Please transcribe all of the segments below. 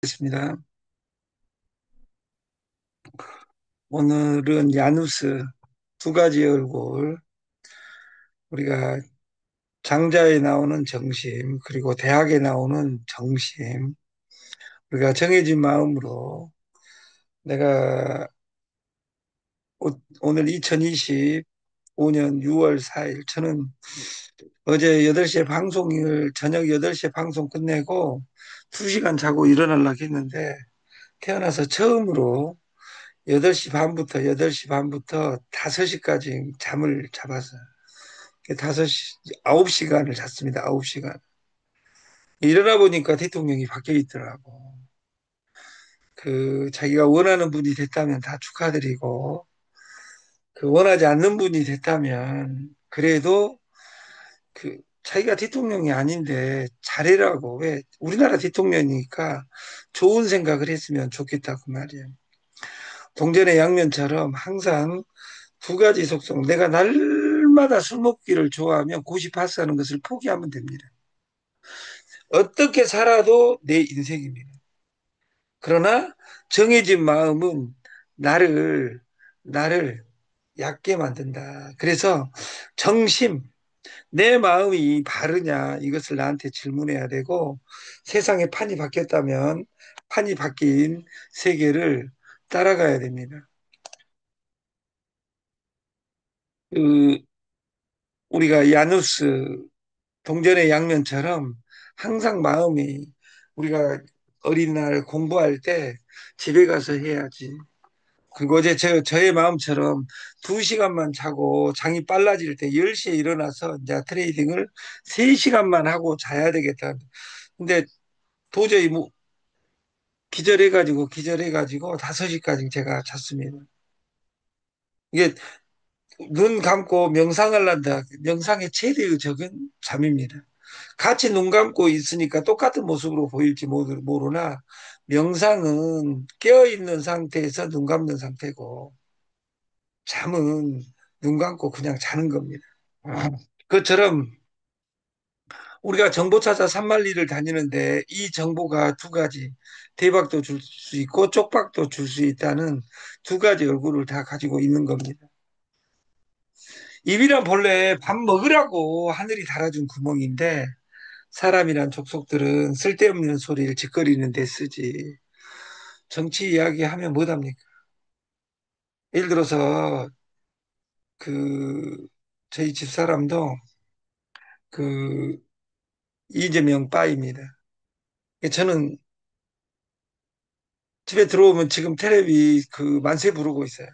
있습니다. 오늘은 야누스 두 가지 얼굴, 우리가 장자에 나오는 정심, 그리고 대학에 나오는 정심, 우리가 정해진 마음으로 내가 오늘 2025년 6월 4일, 저는 어제 8시에 방송을, 저녁 8시에 방송 끝내고 2시간 자고 일어나려고 했는데 태어나서 처음으로 8시 반부터 8시 반부터 5시까지 잠을 잡았어요. 9시간을 잤습니다. 9시간. 일어나 보니까 대통령이 바뀌어 있더라고. 자기가 원하는 분이 됐다면 다 축하드리고, 원하지 않는 분이 됐다면, 그래도 자기가 대통령이 아닌데 잘해라고. 왜? 우리나라 대통령이니까 좋은 생각을 했으면 좋겠다고 말이에요. 동전의 양면처럼 항상 두 가지 속성. 내가 날마다 술 먹기를 좋아하면 고시 파스하는 것을 포기하면 됩니다. 어떻게 살아도 내 인생입니다. 그러나 정해진 마음은 나를, 나를 얕게 만든다. 그래서 정심, 내 마음이 바르냐, 이것을 나한테 질문해야 되고, 세상에 판이 바뀌었다면 판이 바뀐 세계를 따라가야 됩니다. 그, 우리가 야누스, 동전의 양면처럼 항상 마음이 우리가 어린날 공부할 때 집에 가서 해야지. 그리고 어제 저의 마음처럼 2시간만 자고 장이 빨라질 때 10시에 일어나서 이제 트레이딩을 3시간만 하고 자야 되겠다. 근데 도저히 뭐 기절해가지고 5시까지 제가 잤습니다. 이게 눈 감고 명상을 한다. 명상의 최대의 적은 잠입니다. 같이 눈 감고 있으니까 똑같은 모습으로 보일지 모르나 명상은 깨어있는 상태에서 눈 감는 상태고 잠은 눈 감고 그냥 자는 겁니다. 그것처럼 우리가 정보 찾아 산만리를 다니는데 이 정보가 두 가지 대박도 줄 수 있고 쪽박도 줄 수 있다는 두 가지 얼굴을 다 가지고 있는 겁니다. 입이란 본래 밥 먹으라고 하늘이 달아준 구멍인데 사람이란 족속들은 쓸데없는 소리를 짓거리는 데 쓰지. 정치 이야기하면 뭐답니까? 예를 들어서 그 저희 집사람도 그 이재명 빠입니다. 저는 집에 들어오면 지금 텔레비 만세 부르고 있어요.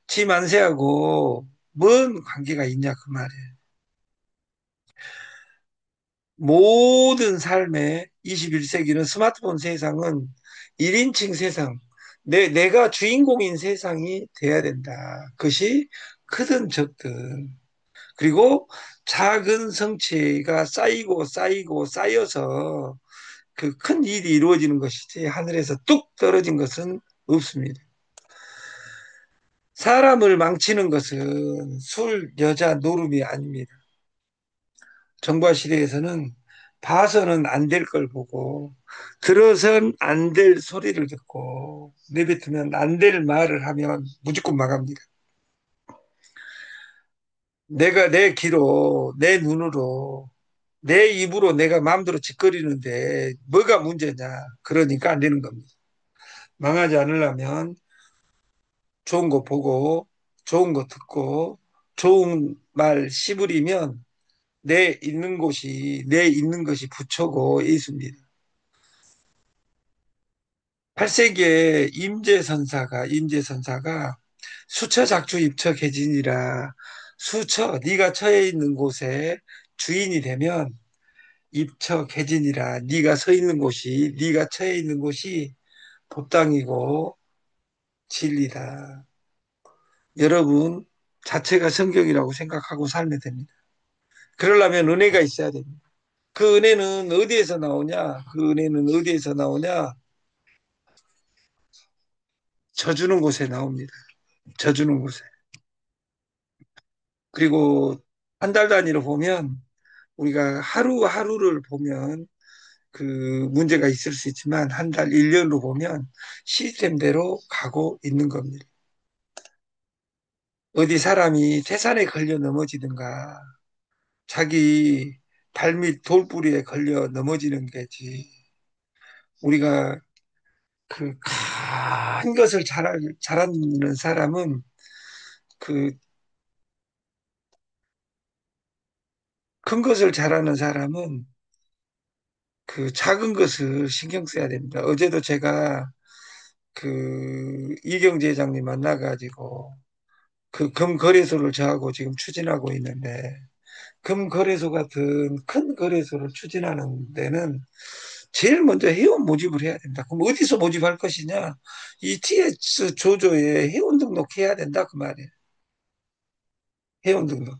지 만세하고 뭔 관계가 있냐 그 말이에요. 모든 삶의 21세기는 스마트폰 세상은 1인칭 세상, 내가 주인공인 세상이 돼야 된다. 그것이 크든 적든. 그리고 작은 성취가 쌓이고 쌓이고 쌓여서 그 큰 일이 이루어지는 것이지 하늘에서 뚝 떨어진 것은 없습니다. 사람을 망치는 것은 술, 여자, 노름이 아닙니다. 정과 시대에서는 봐서는 안 될 걸 보고 들어선 안 될 소리를 듣고 내뱉으면 안 될 말을 하면 무조건 망합니다. 내가 내 귀로 내 눈으로 내 입으로 내가 마음대로 짓거리는데 뭐가 문제냐. 그러니까 안 되는 겁니다. 망하지 않으려면 좋은 거 보고 좋은 거 듣고 좋은 말 씨부리면 내 있는 것이 부처고 예수입니다. 8세기에 임재선사가 수처작주 입처계진이라 네가 처해 있는 곳에 주인이 되면 입처계진이라 네가 처해 있는 곳이 법당이고 진리다. 여러분 자체가 성경이라고 생각하고 살면 됩니다. 그러려면 은혜가 있어야 됩니다. 그 은혜는 어디에서 나오냐? 그 은혜는 어디에서 나오냐? 져주는 곳에 나옵니다. 져주는 곳에. 그리고 한 달 단위로 보면 우리가 하루하루를 보면 그 문제가 있을 수 있지만 한 달, 1년으로 보면 시스템대로 가고 있는 겁니다. 어디 사람이 태산에 걸려 넘어지든가 자기 발밑 돌부리에 걸려 넘어지는 게지. 우리가 그 큰 것을 잘하는 사람은 그 큰 것을 잘하는 사람은 그 작은 것을 신경 써야 됩니다. 어제도 제가 그 이경재 회장님 만나가지고 그 금거래소를 저하고 지금 추진하고 있는데 금거래소 같은 큰 거래소를 추진하는 데는 제일 먼저 회원 모집을 해야 된다. 그럼 어디서 모집할 것이냐? 이 TS 조조에 회원 등록해야 된다. 그 말이에요. 회원 등록.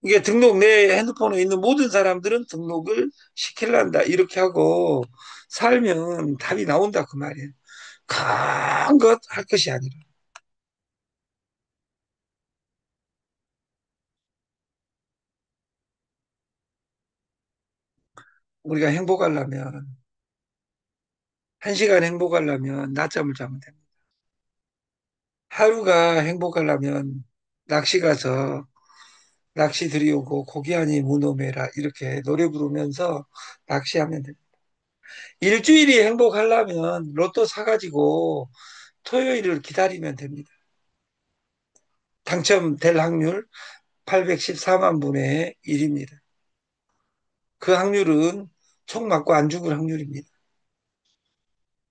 이게 등록 내 핸드폰에 있는 모든 사람들은 등록을 시킬란다. 이렇게 하고 살면 답이 나온다. 그 말이에요. 큰 것 할 것이 아니라. 우리가 행복하려면, 한 시간 행복하려면 낮잠을 자면 됩니다. 하루가 행복하려면 낚시 가서 낚시 들이오고 고기 아니 무노매라 이렇게 노래 부르면서 낚시하면 됩니다. 일주일이 행복하려면 로또 사가지고 토요일을 기다리면 됩니다. 당첨될 확률 814만 분의 1입니다. 그 확률은 총 맞고 안 죽을 확률입니다.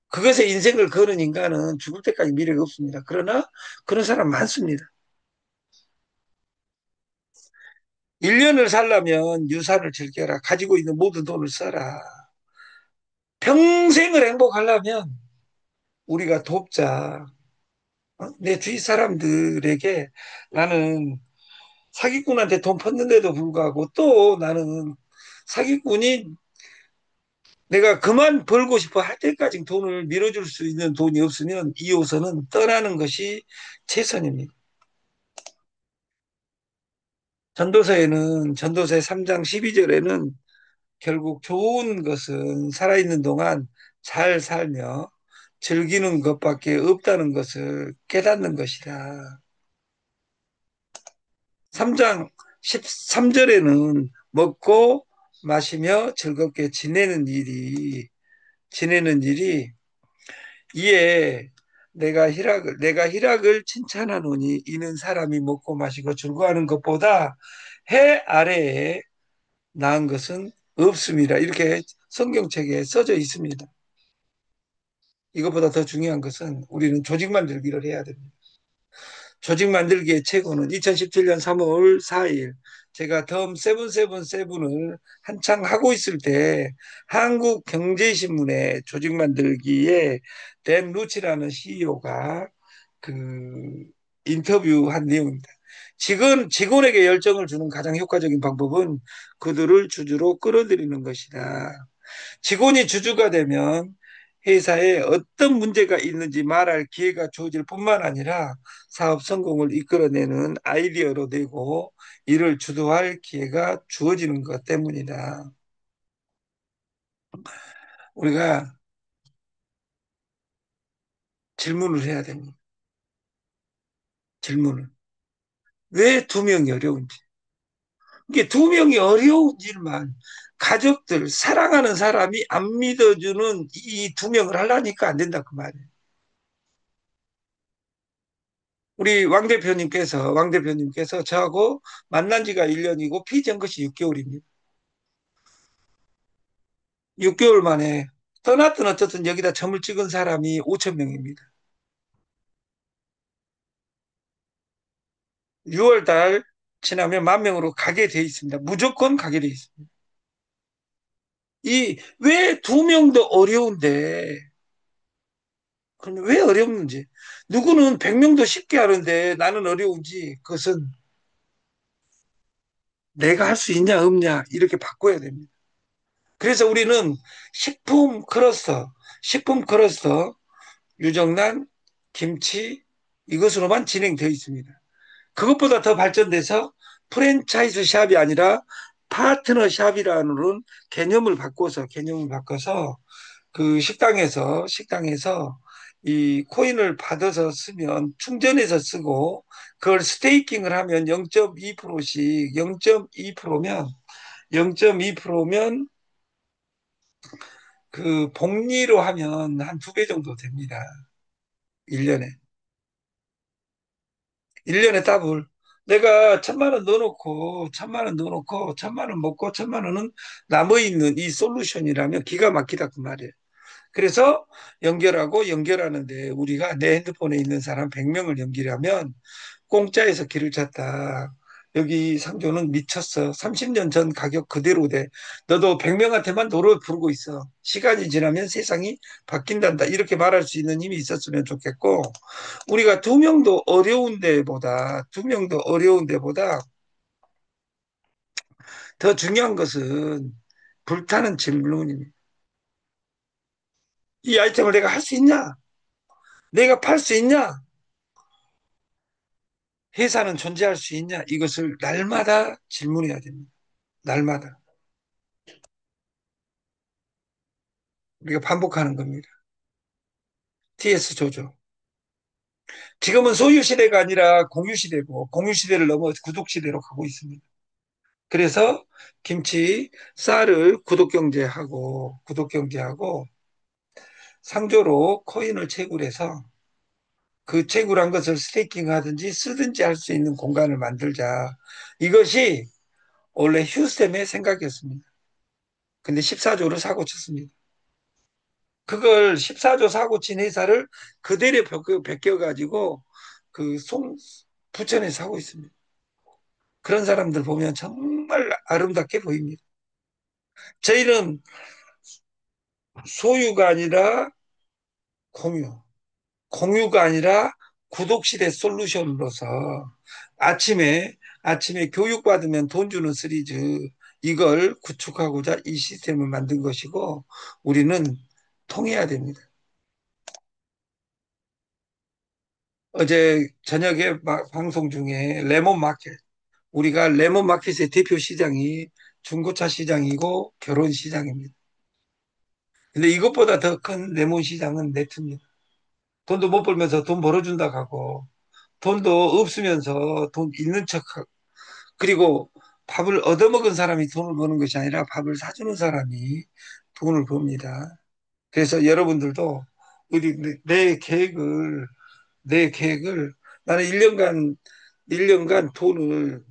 그것에 인생을 거는 인간은 죽을 때까지 미래가 없습니다. 그러나 그런 사람 많습니다. 1년을 살려면 유산을 즐겨라. 가지고 있는 모든 돈을 써라. 평생을 행복하려면 우리가 돕자. 내 주위 사람들에게 나는 사기꾼한테 돈 팠는데도 불구하고 또 나는 사기꾼이 내가 그만 벌고 싶어 할 때까지 돈을 밀어줄 수 있는 돈이 없으면 이호선은 떠나는 것이 최선입니다. 전도서의 3장 12절에는 결국 좋은 것은 살아있는 동안 잘 살며 즐기는 것밖에 없다는 것을 깨닫는 것이다. 3장 13절에는 먹고 마시며 즐겁게 지내는 일이 이에 내가 희락을 칭찬하노니 이는 사람이 먹고 마시고 즐거워하는 것보다 해 아래에 나은 것은 없습니다. 이렇게 성경책에 써져 있습니다. 이것보다 더 중요한 것은 우리는 조직 만들기를 해야 됩니다. 조직 만들기의 최고는 2017년 3월 4일 제가 덤 세븐세븐세븐을 한창 하고 있을 때 한국경제신문에 조직 만들기에 댄 루치라는 CEO가 그 인터뷰한 내용입니다. 직원에게 열정을 주는 가장 효과적인 방법은 그들을 주주로 끌어들이는 것이다. 직원이 주주가 되면 회사에 어떤 문제가 있는지 말할 기회가 주어질 뿐만 아니라 사업 성공을 이끌어내는 아이디어로 되고 이를 주도할 기회가 주어지는 것 때문이다. 우리가 질문을 해야 됩니다. 질문을. 왜 2명이 어려운지. 이게 2명이 어려운 일만 가족들, 사랑하는 사람이 안 믿어주는 이 2명을 하려니까 안 된다 그 말이에요. 우리 왕 대표님께서 저하고 만난 지가 1년이고 피지한 것이 6개월입니다. 6개월 만에 떠났든 어쨌든 여기다 점을 찍은 사람이 5천 명입니다. 6월 달 지나면 1만 명으로 가게 돼 있습니다. 무조건 가게 돼 있습니다. 이 왜 2명도 어려운데 그럼 왜 어렵는지 누구는 100명도 쉽게 하는데 나는 어려운지 그것은 내가 할 수 있냐 없냐 이렇게 바꿔야 됩니다. 그래서 우리는 식품 클러스터 유정란, 김치 이것으로만 진행되어 있습니다. 그것보다 더 발전돼서 프랜차이즈 샵이 아니라 파트너샵이라는 개념을 바꿔서 그 식당에서 이 코인을 받아서 쓰면 충전해서 쓰고 그걸 스테이킹을 하면 0.2%씩 0.2%면 그 복리로 하면 한 두 배 정도 됩니다. 1년에. 1년에 더블. 내가 1,000만 원 넣어놓고, 1,000만 원 먹고, 1,000만 원은 남아있는 이 솔루션이라면 기가 막히다 그 말이에요. 그래서 연결하는데 우리가 내 핸드폰에 있는 사람 100명을 연결하면 공짜에서 길을 찾다. 여기 상조는 미쳤어. 30년 전 가격 그대로 돼. 너도 100명한테만 노래 부르고 있어. 시간이 지나면 세상이 바뀐단다. 이렇게 말할 수 있는 힘이 있었으면 좋겠고, 우리가 두 명도 어려운 데보다 더 중요한 것은 불타는 질문입니다. 이 아이템을 내가 할 수 있냐? 내가 팔 수 있냐? 회사는 존재할 수 있냐? 이것을 날마다 질문해야 됩니다. 날마다. 우리가 반복하는 겁니다. TS 조조. 지금은 소유 시대가 아니라 공유 시대고, 공유 시대를 넘어 구독 시대로 가고 있습니다. 그래서 김치, 쌀을 구독 경제하고 상조로 코인을 채굴해서 그 채굴한 것을 스테이킹 하든지 쓰든지 할 수 있는 공간을 만들자. 이것이 원래 휴스템의 생각이었습니다. 근데 14조를 사고 쳤습니다. 그걸 14조 사고 친 회사를 그대로 베껴가지고 그 부천에 사고 있습니다. 그런 사람들 보면 정말 아름답게 보입니다. 저희는 소유가 아니라 공유, 공유가 아니라 구독시대 솔루션으로서 아침에 교육받으면 돈 주는 시리즈 이걸 구축하고자 이 시스템을 만든 것이고 우리는 통해야 됩니다. 어제 저녁에 방송 중에 레몬마켓 우리가 레몬마켓의 대표 시장이 중고차 시장이고 결혼 시장입니다. 근데 이것보다 더 큰 레몬 시장은 네트입니다. 돈도 못 벌면서 돈 벌어준다 하고 돈도 없으면서 돈 잃는 척하고 그리고 밥을 얻어먹은 사람이 돈을 버는 것이 아니라 밥을 사주는 사람이 돈을 법니다. 그래서 여러분들도 우리 내 계획을 나는 1년간 돈을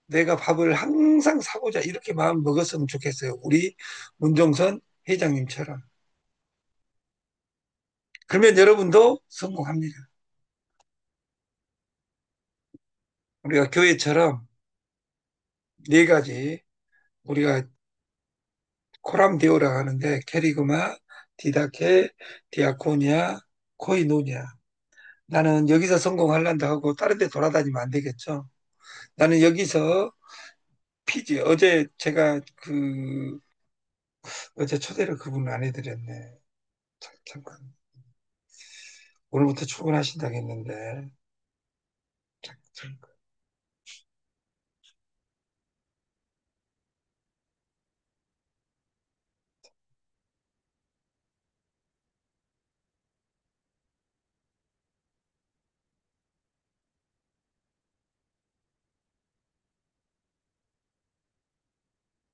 내가 밥을 항상 사고자 이렇게 마음 먹었으면 좋겠어요. 우리 문종선 회장님처럼. 그러면 여러분도 성공합니다. 우리가 교회처럼 네 가지 우리가 코람 데오라 하는데 캐리그마, 디다케, 디아코니아, 코이노니아. 나는 여기서 성공하려다 하고 다른 데 돌아다니면 안 되겠죠. 나는 여기서 피지 어제 제가 어제 초대를 그분 안 해드렸네. 잠깐 오늘부터 출근하신다고 했는데 잠깐.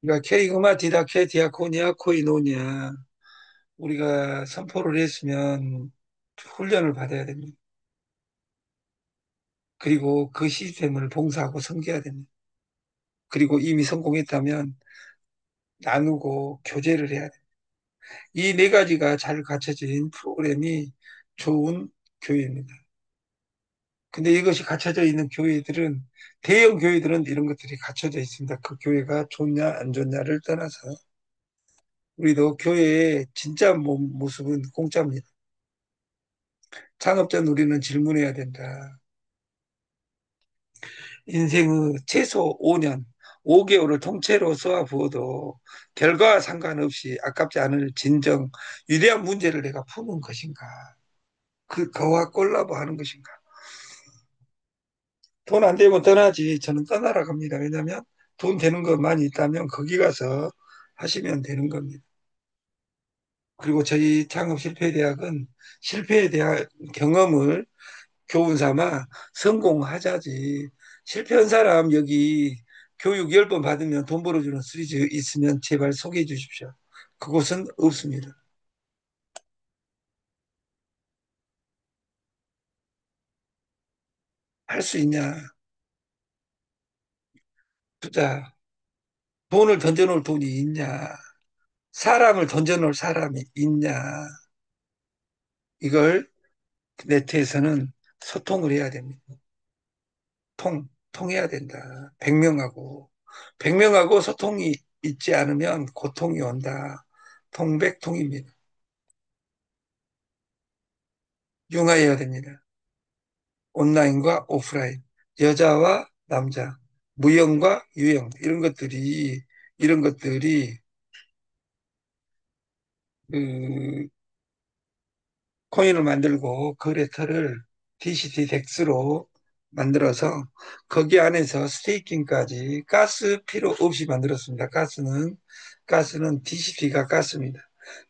그러니까 캐리그마, 디다케, 디아코니아, 코이노니아 우리가 선포를 했으면 훈련을 받아야 됩니다. 그리고 그 시스템을 봉사하고 섬겨야 됩니다. 그리고 이미 성공했다면 나누고 교제를 해야 돼요. 이 네 가지가 잘 갖춰진 프로그램이 좋은 교회입니다. 근데 이것이 갖춰져 있는 대형 교회들은 이런 것들이 갖춰져 있습니다. 그 교회가 좋냐, 안 좋냐를 떠나서 우리도 교회의 진짜 모습은 공짜입니다. 창업자 우리는 질문해야 된다. 인생의 최소 5년, 5개월을 통째로 쏘아 부어도 결과와 상관없이 아깝지 않을 진정 위대한 문제를 내가 푸는 것인가? 그와 콜라보 하는 것인가? 돈 안 되면 떠나지. 저는 떠나라 갑니다. 왜냐하면 돈 되는 거 많이 있다면 거기 가서 하시면 되는 겁니다. 그리고 저희 창업실패대학은 실패에 대한 경험을 교훈 삼아 성공하자지. 실패한 사람 여기 교육 10번 받으면 돈 벌어주는 시리즈 있으면 제발 소개해 주십시오. 그곳은 없습니다. 할 수 있냐? 투자. 돈을 던져놓을 돈이 있냐? 사람을 던져놓을 사람이 있냐? 이걸 네트에서는 소통을 해야 됩니다. 통해야 된다. 100명하고. 100명하고 소통이 있지 않으면 고통이 온다. 통백통입니다. 융화해야 됩니다. 온라인과 오프라인, 여자와 남자, 무형과 유형, 이런 것들이, 그, 코인을 만들고 거래처를 DCT 덱스로 만들어서 거기 안에서 스테이킹까지 가스 필요 없이 만들었습니다. 가스는 DCT가 가스입니다.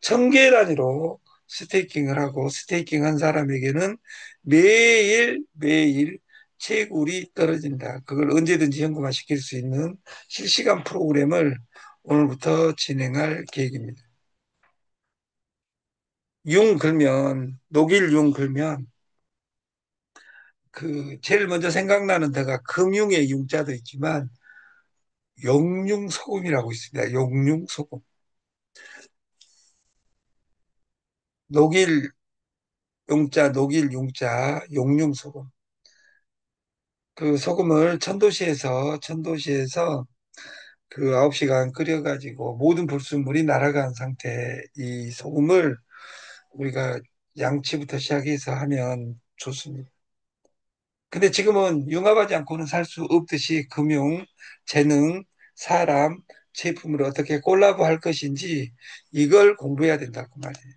1000개 단위로 스테이킹을 하고 스테이킹 한 사람에게는 매일 매일 채굴이 떨어진다. 그걸 언제든지 현금화 시킬 수 있는 실시간 프로그램을 오늘부터 진행할 계획입니다. 융 걸면 녹일 융 걸면 그 제일 먼저 생각나는 데가 금융의 융자도 있지만 용융소금이라고 있습니다. 용융소금. 녹일 용자, 녹일 융자, 용융소금. 그 소금을 천도시에서 그 9시간 끓여가지고 모든 불순물이 날아간 상태 이 소금을 우리가 양치부터 시작해서 하면 좋습니다. 근데 지금은 융합하지 않고는 살 수 없듯이 금융, 재능, 사람, 제품을 어떻게 콜라보 할 것인지 이걸 공부해야 된다고 말이에요.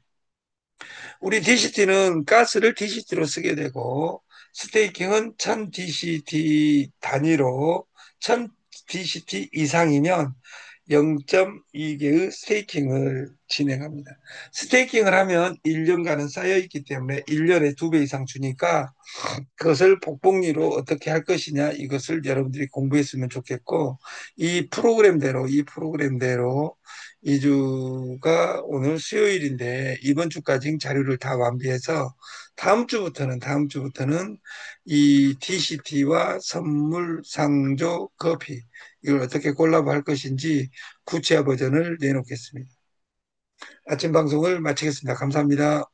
우리 DCT는 가스를 DCT로 쓰게 되고 스테이킹은 1000 DCT 단위로 1000 DCT 이상이면 0.2개의 스테이킹을 진행합니다. 스테이킹을 하면 1년간은 쌓여있기 때문에 1년에 2배 이상 주니까 그것을 복복리로 어떻게 할 것이냐 이것을 여러분들이 공부했으면 좋겠고 이 프로그램대로 2주가 오늘 수요일인데 이번 주까지 자료를 다 완비해서 다음 주부터는 이 TCT와 선물 상조 커피 이걸 어떻게 콜라보 할 것인지 구체화 버전을 내놓겠습니다. 아침 방송을 마치겠습니다. 감사합니다.